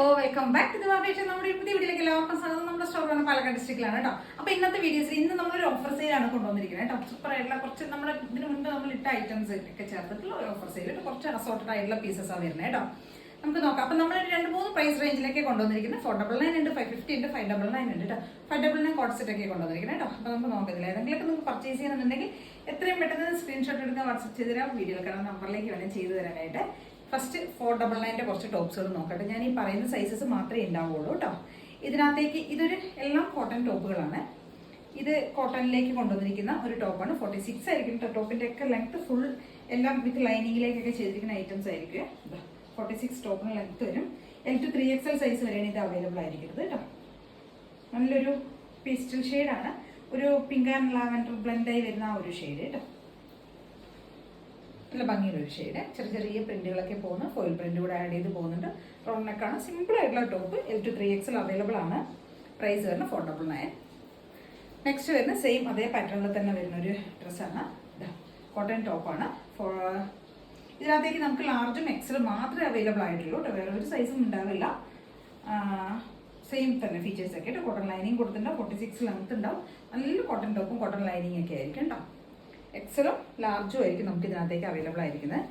Welcome back to വാവേഷൻ. നമ്മുടെ പുതിയ വീഡിയോയിലേക്ക് എല്ലാവർക്കും സ്വാഗതം. നമ്മുടെ സ്റ്റോറാണ് പാലക്കാട് ഡിസ്ട്രിക്റ്റിലാണ് കേട്ടോ. അപ്പൊ ഇന്നത്തെ വീഡിയോസിൽ ഇന്ന് നമ്മളൊരു ഓഫർ സെയിലാണ് കൊണ്ടുവന്നിരിക്കുന്നത് കേട്ടോ. സൂപ്പർ ആയിട്ടുള്ള കുറച്ച് നമ്മുടെ ഇതിന് മുൻപ് നമ്മൾ ഇട്ട ഐറ്റംസ് ഒക്കെ ചേർത്തിട്ടുള്ള ഒരു ഓഫർ സെയിൽ, കുറച്ച് അസോർട്ടഡ് ആയിട്ടുള്ള പീസസ് ആണ് വരുന്നത് കേട്ടോ. നമുക്ക് നോക്കാം. അപ്പൊ നമ്മൾ 2-3 പ്രൈസ് റേഞ്ചിലേക്ക് കൊണ്ടുവന്നിരിക്കുന്നത് 499 ഉണ്ട്, 550 ഉണ്ട്, 599 ഉണ്ട് കേട്ടോ. 599 കോഡ് സെറ്റ് ഒക്കെ കൊണ്ടുവന്നിരിക്കുന്നത് കേട്ടോ. അപ്പൊ നമുക്ക് നോക്കത്തില്ല, ഏതെങ്കിലുമൊക്കെ നിങ്ങൾക്ക് പർച്ചേസ് ചെയ്യണമെന്നുണ്ടെങ്കിൽ എത്രയും പെട്ടെന്ന് സ്ക്രീൻഷോട്ട് എടുക്കാൻ വാട്സ്ആപ്പ് ചെയ്ത് തരാം. വീഡിയോ കാരണം നമ്പറിലേക്ക് വേണം ചെയ്തു തരാനായിട്ട്. ഫസ്റ്റ് 499 കുറച്ച് ടോപ്സുകൾ നോക്കട്ടെ. ഞാൻ ഈ പറയുന്ന സൈസസ് മാത്രമേ ഉണ്ടാവുള്ളൂ കേട്ടോ. ഇതിനകത്തേക്ക് ഇതൊരു എല്ലാം കോട്ടൺ ടോപ്പുകളാണ്. ഇത് കോട്ടണിലേക്ക് കൊണ്ടുവന്നിരിക്കുന്ന ഒരു ടോപ്പാണ്. 46 ആയിരിക്കും ടോപ്പിന്റെ ഒക്കെ ലെങ്ത് ഫുൾ എല്ലാം വിത്ത് ലൈനിങ്ങിലേക്കൊക്കെ ചെയ്തിരിക്കുന്ന ഐറ്റംസ് ആയിരിക്കും. 46 ടോപ്പിന് ലെങ്ത് വരും. L to 3XL സൈസ് വരെയാണ് ഇത് അവൈലബിൾ ആയിരിക്കുന്നത് കേട്ടോ. നല്ലൊരു പേസ്റ്റൽ ഷെയ്ഡാണ്, ഒരു പിങ്ക് ആൻഡ് ലാവൻഡർ ബ്ലെൻഡായി വരുന്ന ആ ഒരു ഷെയ്ഡ് കേട്ടോ. നല്ല ഭംഗിയുള്ളൊരു ഷെയ്ഡ്, ചെറിയ ചെറിയ പ്രിന്റുകളൊക്കെ പോകുന്നു, ഫോയിൽ പ്രിന്റ് കൂടെ ആഡ് ചെയ്ത് പോകുന്നുണ്ട്. റൗണ്ട് നെക്കാണ്, സിമ്പിൾ ആയിട്ടുള്ള top. L to 3XL available ആണ്. പ്രൈസ് വരുന്നത് 499. നെക്സ്റ്റ് വരുന്ന സെയിം അതേ പാറ്റേണിൽ തന്നെ വരുന്ന ഒരു ഡ്രസ്സാണ്. കോട്ടൺ ടോപ്പാണ്. ഇതിനകത്തേക്ക് നമുക്ക് ലാർജും എക്സലും മാത്രമേ അവൈലബിൾ ആയിട്ടുള്ളൂ കേട്ടോ. വേറെ ഒരു സൈസും ഉണ്ടാവില്ല. സെയിം തന്നെ ഫീച്ചേഴ്സ് ഒക്കെ കേട്ടോ. കോട്ടൺ ലൈനിങ് കൊടുത്തിട്ടുണ്ടാവും. 46 ലെങ്ത് ഉണ്ടാവും. നല്ല കോട്ടൺ ടോപ്പും കോട്ടൺ ലൈനിങ് ഒക്കെ ആയിരിക്കും കേട്ടോ. എക്സലും ലാർജും ആയിരിക്കും നമുക്ക് ഇതിനകത്തേക്ക് അവൈലബിൾ ആയിരിക്കുന്നത്.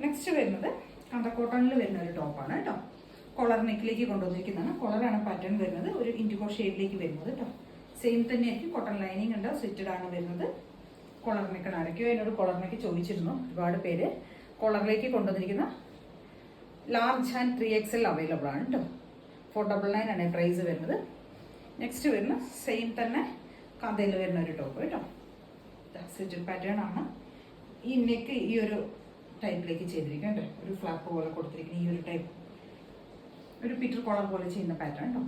നെക്സ്റ്റ് വരുന്നത് കണ്ട കോട്ടണിൽ വരുന്ന ഒരു ടോപ്പാണ് കേട്ടോ. കോളർ നെക്കിലേക്ക് കൊണ്ടുവന്നിരിക്കുന്നതാണ്. കോളറാണ് പാറ്റേൺ വരുന്നത്, ഒരു ഇൻഡിഗോ ഷെയ്ഡിലേക്ക് വരുന്നത് കേട്ടോ. സെയിം തന്നെ ആയിരിക്കും. കോട്ടൺ ലൈനിങ് ഉണ്ട്, സ്വിറ്റഡ് ആണ് വരുന്നത്. കോളർ നെക്കാണ്. ആരൊക്കെയോ എന്നോട് കോളർ നെക്ക് ചോദിച്ചിരുന്നു, ഒരുപാട് പേര്. കോളറിലേക്ക് കൊണ്ടുവന്നിരിക്കുന്ന ലാർജ് ആൻഡ് 3XL അവൈലബിൾ ആണ് കേട്ടോ. 499 ആണ് പ്രൈസ് വരുന്നത്. നെക്സ്റ്റ് വരുന്ന സെയിം തന്നെ കഥയിൽ വരുന്ന ഒരു ടോപ്പ് കേട്ടോ. സ്വിറ്റഡ് പാറ്റേൺ ആണ്. ഈ നെക്ക് ഈ ഒരു ടൈപ്പിലേക്ക് ചെയ്തിരിക്കും കേട്ടോ. ഒരു ഫ്ലാപ്പ് പോലെ കൊടുത്തിരിക്കുന്ന ഈ ഒരു ടൈപ്പ്, ഒരു പീറ്റർ കോളർ പോലെ ചെയ്യുന്ന പാറ്റേൺ കേട്ടോ.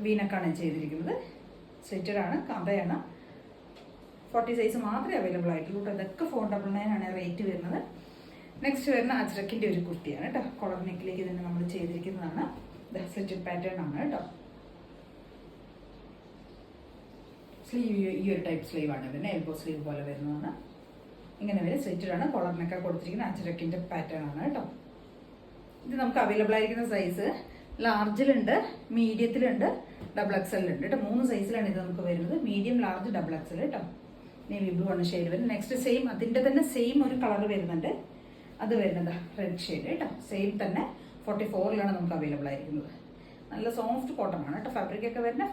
വീനക്കാണ് ചെയ്തിരിക്കുന്നത്. സ്വിറ്റഡ് ആണ്, കഥയാണ്. 40 സൈസ് മാത്രമേ അവൈലബിൾ ആയിട്ടുള്ളൂ കേട്ടോ. ഇതൊക്കെ 499 ആണ് റേറ്റ് വരുന്നത്. നെക്സ്റ്റ് വരുന്ന അജ്രക്കിന്റെ ഒരു കുർത്തിയാണ് കേട്ടോ. കോളർ നെക്കിലേക്ക് തന്നെ നമ്മൾ ചെയ്തിരിക്കുന്നതാണ്. സ്ലിറ്റഡ് പാറ്റേൺ ആണ് കേട്ടോ. സ്ലീവ് ഈ ഒരു ടൈപ്പ് സ്ലീവ് ആണ് വരുന്നത്. എൽബോ സ്ലീവ് പോലെ വരുന്നതാണ്. ഇങ്ങനെ വരെ സ്ലിറ്റഡ് ആണ്. കോളർ നെക്ക കൊടുത്തിരിക്കുന്ന അജ്രക്കിന്റെ പാറ്റേൺ ആണ് കേട്ടോ. ഇത് നമുക്ക് അവൈലബിൾ ആയിരിക്കുന്ന സൈസ് ലാർജിലുണ്ട്, മീഡിയത്തിലുണ്ട്, XXL ഉണ്ട് കേട്ടോ. 3 സൈസിലാണ് ഇത് നമുക്ക് വരുന്നത്. മീഡിയം, ലാർജ്, XXL കേട്ടോ. നേവി ബ്ലൂ ആണ് ഷെയ്ഡ് വരുന്നത്. നെക്സ്റ്റ് സെയിം അതിന്റെ തന്നെ സെയിം ഒരു കളർ വരുന്നുണ്ട്. അത് വരുന്നത് റെഡ് ഷെയ്ഡ് കേട്ടോ. സെയിം തന്നെ 44ലാണ് നമുക്ക് അവൈലബിൾ ആയിരിക്കുന്നത്. നല്ല സോഫ്റ്റ് കോട്ടൺ ആണ് കേട്ടോ. ഫാബ്രിക് ഒക്കെ വരുന്നത്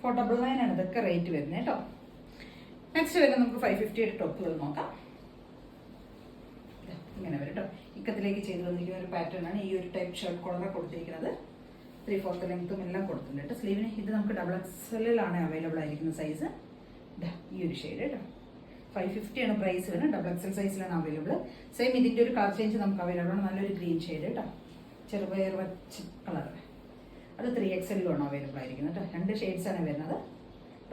499 ആണ് ഇതൊക്കെ റേറ്റ് വരുന്നത് കേട്ടോ. നെക്സ്റ്റ് വരുന്നത് നമുക്ക് 550 ടോപ്പുകൾ നോക്കാം. ഇങ്ങനെ വരും കേട്ടോ. ഇക്കത്തിലേക്ക് ചെയ്ത് വന്നിരിക്കുന്ന ഒരു പാറ്റേൺ ആണ്. ഈ ഒരു ടൈപ്പ് ഷർട്ട് കോളർ കൊടുത്തിരിക്കുന്നത്. 3/4 ലെങ്ത്തും എല്ലാം കൊടുത്തിട്ടുണ്ട് കേട്ടോ. സ്ലീവിന് ഇത് നമുക്ക് XXL അവൈലബിൾ ആയിരിക്കുന്ന സൈസ്. ഈ ഒരു ഷെയ്ഡ് കേട്ടോ. 550 ആണ് പ്രൈസ് വരുന്നത്. XXL സൈസിലാണ് അവൈലബിൾ. സെയിം ഇതിന്റെ ഒരു കളർ ചേഞ്ച് നമുക്ക് അവൈലബിൾ ആണ്. നല്ലൊരു ഗ്രീൻ ഷെയ്ഡ് കേട്ടോ. ചെറുപയർ വച്ച് കളർ. അത് 3XL അവൈലബിൾ ആയിരിക്കുന്നത് കേട്ടോ. 2 ഷെയ്ഡ്സ് ആണ് വരുന്നത്.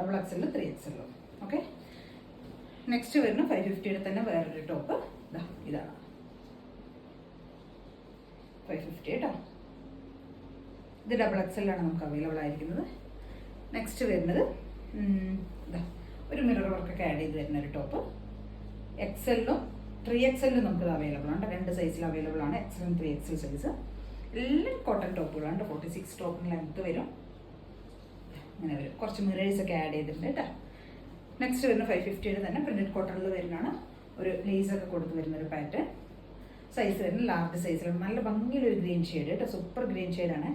XXL 3XL. ഓക്കെ. നെക്സ്റ്റ് വരുന്ന 550 തന്നെ വേറൊരു ടോപ്പ്. ഇതാണ് 550 കേട്ടോ. ഇത് XXL നമുക്ക് അവൈലബിൾ ആയിരിക്കുന്നത്. നെക്സ്റ്റ് വരുന്നത് ഒരു മിറർ വർക്കൊക്കെ ആഡ് ചെയ്ത് വരുന്ന ഒരു ടോപ്പ്. XL-ഉം 3XL-ഉം നമുക്കിത് അവൈലബിൾ ആണ്. 2 സൈസിൽ അവൈലബിൾ ആണ്. XL 3XL size. എല്ലാം കോട്ടൺ ടോപ്പുകളാണ്. 46 ടോപ്പിന് ലെങ്ത് വരും. അങ്ങനെ വരും. കുറച്ച് മിറേഴ്സ് ഒക്കെ ആഡ് ചെയ്തിട്ടുണ്ട് കേട്ടോ. നെക്സ്റ്റ് വരുന്ന 550 തന്നെ പ്രിന്റഡ് കോട്ടണിൽ വരുന്നതാണ്. ഒരു ലേസ് ഒക്കെ കൊടുത്ത് വരുന്ന ഒരു പാറ്റേൺ. സൈസ് വരുന്ന ലാർജ് സൈസിലാണ്. നല്ല ഭംഗിയുള്ളൊരു ഗ്രീൻ ഷെയ്ഡ് കേട്ടോ. സൂപ്പർ ഗ്രീൻ ഷെയ്ഡാണ്.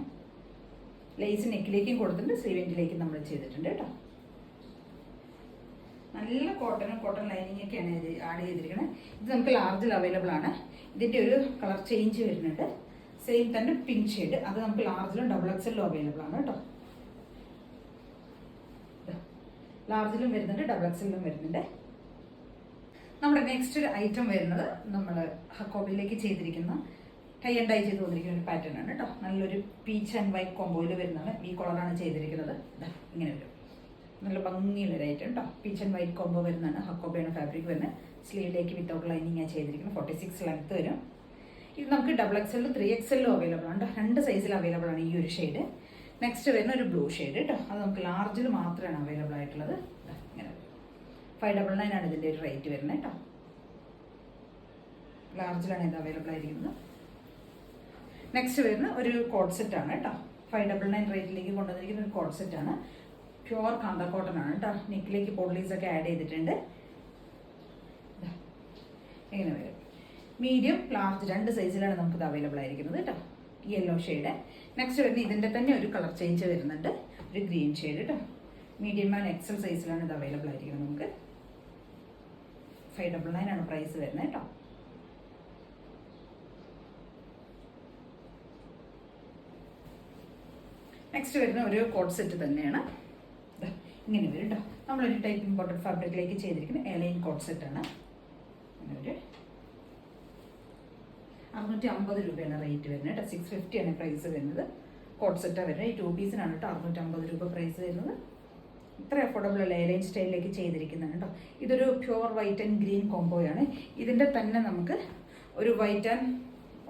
ലേസ് നെക്കിലേക്കും കൊടുത്തിട്ടുണ്ട്, സ്ലീവിൻ്റിലേക്കും നമ്മൾ ചെയ്തിട്ടുണ്ട് കേട്ടോ. നല്ല കോട്ടൺ ലൈനിങ് ഒക്കെയാണ് ഇത് ആഡ് ചെയ്തിരിക്കുന്നത്. ഇത് നമുക്ക് ലാർജിൽ അവൈലബിൾ ആണ്. ഇതിന്റെ ഒരു കളർ ചേഞ്ച് വരുന്നുണ്ട്. സെയിം തന്നെ പിങ്ക് ഷെയ്ഡ്. അത് നമുക്ക് ലാർജിലും XXL-ഉം അവൈലബിൾ ആണ് കേട്ടോ. ലാർജിലും വരുന്നുണ്ട്, XXL-ഉം വരുന്നുണ്ട്. നമ്മുടെ നെക്സ്റ്റ് ഒരു ഐറ്റം വരുന്നത് നമ്മൾ ഹക്കോബിലേക്ക് ചെയ്തിരിക്കുന്ന ടൈ ആൻഡ് ഡൈ ചെയ്ത് വന്നിരിക്കുന്ന ഒരു പാറ്റേൺ ആണ് കേട്ടോ. നല്ലൊരു പീച്ച് ആൻഡ് വൈറ്റ് കോമ്പോയിൽ വരുന്നതാണ്. ഈ കളറാണ് ചെയ്തിരിക്കുന്നത്. ഇങ്ങനെ വരും. നല്ല ഭംഗിയുള്ളൊരു ഐറ്റം കേട്ടോ. പീച്ച് ആൻഡ് വൈറ്റ് കോംബോ വരുന്നതാണ്. ഹക്കോബയാണ് ഫാബ്രിക് വരുന്നത്. സ്ലീവിലേക്ക് വിത്തൗട്ട് ലൈനിങ് ആണ് ചെയ്തിരിക്കുന്നത്. 46 ലെങ്ത് വരും. ഇത് നമുക്ക് XXL-ഉം 3XL-ഉം അവൈലബിൾ ആണ്. 2 സൈസിൽ അവൈലബിൾ ആണ് ഈ ഒരു ഷെയ്ഡ്. നെക്സ്റ്റ് വരുന്ന ഒരു ബ്ലൂ ഷെയ്ഡ് കേട്ടോ. അത് നമുക്ക് ലാർജിൽ മാത്രമാണ് അവൈലബിൾ ആയിട്ടുള്ളത്. ഇങ്ങനെ 599 ആണ് ഇതിന്റെ ഒരു റേറ്റ് വരുന്നത് കേട്ടോ. ലാർജിലാണ് ഇത് അവൈലബിൾ ആയിരിക്കുന്നത്. നെക്സ്റ്റ് വരുന്ന ഒരു കോഡ് സെറ്റ് ആണ് കേട്ടോ. 599 റേറ്റിലേക്ക് കൊണ്ടുവന്നിരിക്കുന്ന ഒരു കോഡ് സെറ്റ് ആണ്. പ്യുവർ കാന്ത കോട്ടൺ ആണ് കേട്ടോ. നെക്കിലേക്ക് പോളീസ് ഒക്കെ ആഡ് ചെയ്തിട്ടുണ്ട്. ഇങ്ങനെ വരും. മീഡിയം ലാർജ് 2 സൈസിലാണ് നമുക്കിത് അവൈലബിൾ ആയിരിക്കുന്നത് കേട്ടോ. Yellow shade. നെക്സ്റ്റ് വരുന്ന ഇതിൻ്റെ തന്നെ ഒരു കളർ ചേഞ്ച് വരുന്നുണ്ട്, ഒരു ഗ്രീൻ ഷെയ്ഡ് കേട്ടോ. മീഡിയം ആൻഡ് എക്സൽ സൈസിലാണ് ഇത് അവൈലബിൾ ആയിരിക്കുന്നത് നമുക്ക്. 599 ആണ് പ്രൈസ് വരുന്നത് കേട്ടോ. നെക്സ്റ്റ് വരുന്ന ഒരു കോഡ് സെറ്റ് തന്നെയാണ്. ഇങ്ങനെ വരും കേട്ടോ. നമ്മളൊരു ടൈപ്പ് ഇമ്പോർട്ടഡ് ഫാബ്രിക്കിലേക്ക് ചെയ്തിരിക്കുന്ന എലൈൻ കോഡ് സെറ്റാണ്. അങ്ങനെ ഒരു 650 രൂപയാണ് റേറ്റ് വരുന്നത് കേട്ടോ. 650 ആണ് പ്രൈസ് വരുന്നത്. കോഡ് സെറ്റാണ് വരുന്നത്. ഈ 2 പീസിനാണ് കേട്ടോ 650 രൂപ പ്രൈസ് വരുന്നത്. ഇത്ര അഫോർഡബിൾ അല്ല, എലൈൻ സ്റ്റൈലിലേക്ക് ചെയ്തിരിക്കുന്നതാണ് കേട്ടോ. ഇതൊരു പ്യുവർ വൈറ്റ് ആൻഡ് ഗ്രീൻ കോംബോയാണ്. ഇതിൻ്റെ തന്നെ നമുക്ക് ഒരു white and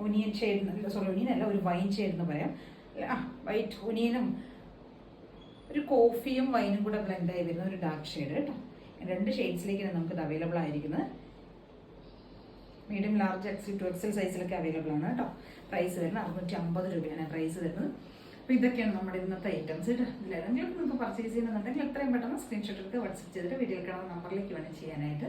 onion shade, sorry onion അല്ല, ഒരു വൈൻ ഷെയ്ഡ് എന്ന് പറയാം. വൈറ്റ് ഒനിയനും ഒരു കോഫിയും വൈനും കൂടെ ബ്ലെൻഡായി വരുന്ന ഒരു ഡാർക്ക് ഷെയ്ഡ് കേട്ടോ. 2 ഷെയ്ഡ്സിലേക്കാണ് നമുക്കിത് അവൈലബിൾ ആയിരിക്കുന്നത്. മീഡിയം ലാർജ് എക്സൽ 2XL സൈസിലൊക്കെ അവൈലബിൾ ആണ് കേട്ടോ. പ്രൈസ് വരുന്നത് 650 രൂപയാണ് പ്രൈസ് വരുന്നത്. അപ്പോൾ ഇതൊക്കെയാണ് നമ്മുടെ ഇന്നത്തെ ഐറ്റംസ് കേട്ടോ. ഇതിലേതെങ്കിലും നിങ്ങൾക്ക് പർച്ചേസ് ചെയ്യുന്നുണ്ടെങ്കിൽ എത്രയും പെട്ടെന്ന് സ്ക്രീൻഷോട്ട് എടുത്ത് വാട്സപ്പ് ചെയ്തിട്ട് വീഡിയോയിൽ കാണുന്ന നമ്പറിലേക്ക് വേണം ചെയ്യാനായിട്ട്.